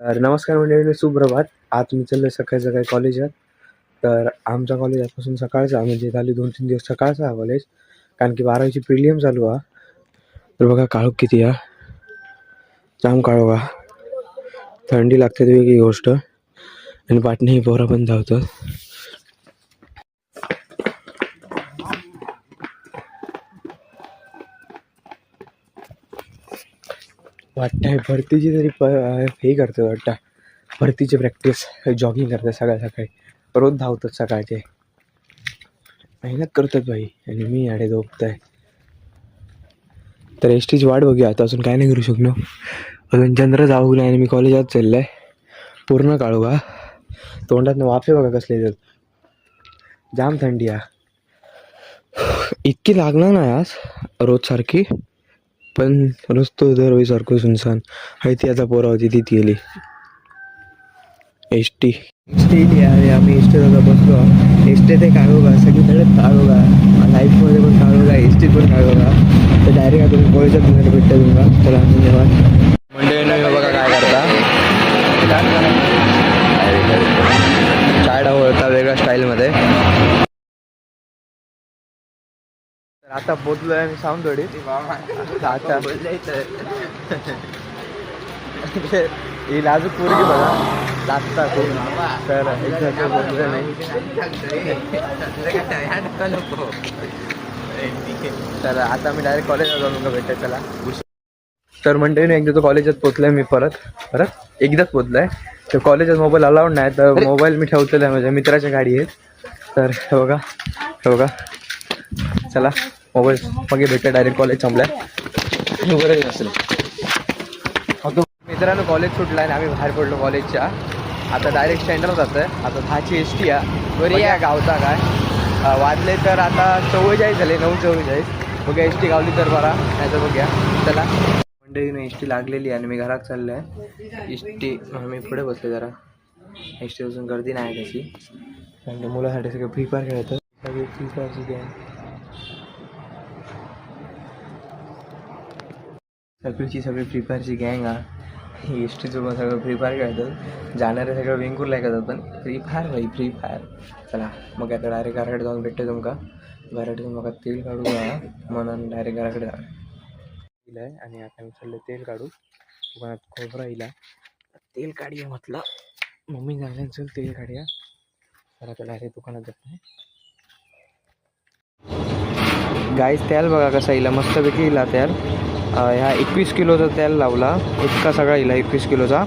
तर नमस्कार मंडळी, सुप्रभात. आज मी चाललो सकाळी सकाळी कॉलेजात. तर आमचा कॉलेज आजपासून सकाळचा म्हणजे झाली 2-3 दिवस सकाळचा हा कॉलेज, कारण की 12वीची प्रिलियम चालू आहे. तर बघा काळोख किती आहे, जाम काळोख आहे. थंडी लागते ती वेगळी गोष्ट, आणि पाटणी पोरं पण धावतात. वाटतंय भरतीची तरी हे करतात वाटतं, भरतीची प्रॅक्टिस जॉगिंग करतात सकाळी सकाळी, रोज धावतात सकाळचे, मेहनत करतात भाई. आणि मी आडे झोपताय. तर एस टीची वाट बघूया आता, अजून काय नाही करू शकलो. अजून चंद्र जाऊ नाही आणि मी कॉलेजात चाललंय. पूर्ण काळू का तोंडात वाफे बघा कसले येतात, जाम थंडी आहे. इतकी लागणार नाही आज रोज सारखी, पण रोज तो दरवेळी सारखं सुनसान आहे. ती आता पोरा होती ती गेली. एस टी आम्ही एस टी जाता बसलो. एस टी ते काढू का सगळीकडे काढू का, लाईफमध्ये पण काढू का, एस टी पण काढू का. तर डायरेक्ट आता तुम्ही कॉलेजात भेटतं तुम्हाला. चला धन्यवाद. मंडळी बघा काय करता, चाय वळता वेगळ्या स्टाईलमध्ये. तर आता पोचलो आहे मी सावंतवाडी. आता ही लाजूक पोरगी बघा लागता खूप. तर एकदा पोचलो नाही, तर आता मी डायरेक्ट कॉलेजला जाऊन भेटते. चला. तर मंडळीने एकदा तो कॉलेजात पोचलोय मी, परत एकदाच पोचलोय. तर कॉलेजात मोबाईल अलाउड नाही, तर मोबाईल मी ठेवलेला आहे माझ्या मित्राच्या गाडी आहेत. तर हे बघा चला मोबाईल मग भेटतं डायरेक्ट कॉलेज संपलाय वगैरे असेल. मित्रांनो कॉलेज सुटला आहे, आम्ही बाहेर पडलो कॉलेजच्या. आता डायरेक्ट स्टँडवर जातो आहे. आता 10ची एस टी आहे. बरी या गावता काय वाजले तर आता 44 झाले, 9:44. बघा एस टी गावली तर बरा, नाही तर बघूया. चला मंडळीने एस टी लागलेली आहे आणि मी घरात चाललो आहे. एस टी मी पुढे बसले जरा, एस टी अजून गर्दी नाही तशी, कारण मुलासाठी सगळं फ्री फायर खेळतं. सगळी फ्री फायरची गॅंग, सगळी फ्री फायरची गँग आहे. एस टीचं सगळं फ्री फायर खेळतात, जाणारे सगळं वेंगुर्ला करतात, पण फ्री फायर भाई फ्री फायर. चला मग आता डायरेक्ट घराकडे जाऊन भेटते तुमका. घराकडे मग तेल काढू म्हणून डायरेक्ट घराकडे आहे. आणि आता मी चाललं तेल काढू. दुकानात खोबरं येईल, तेल काढूया म्हटलं. मम्मी झालं चल तेल काढूया. तर आता डायरेक्ट दुकानात जात नाही. गाईस तेल बघा कसा येईल, मस्तपैकी येईल तेल. ह्या 21 किलोचा तेल लावला, इतका सगळा येईल 21 किलोचा.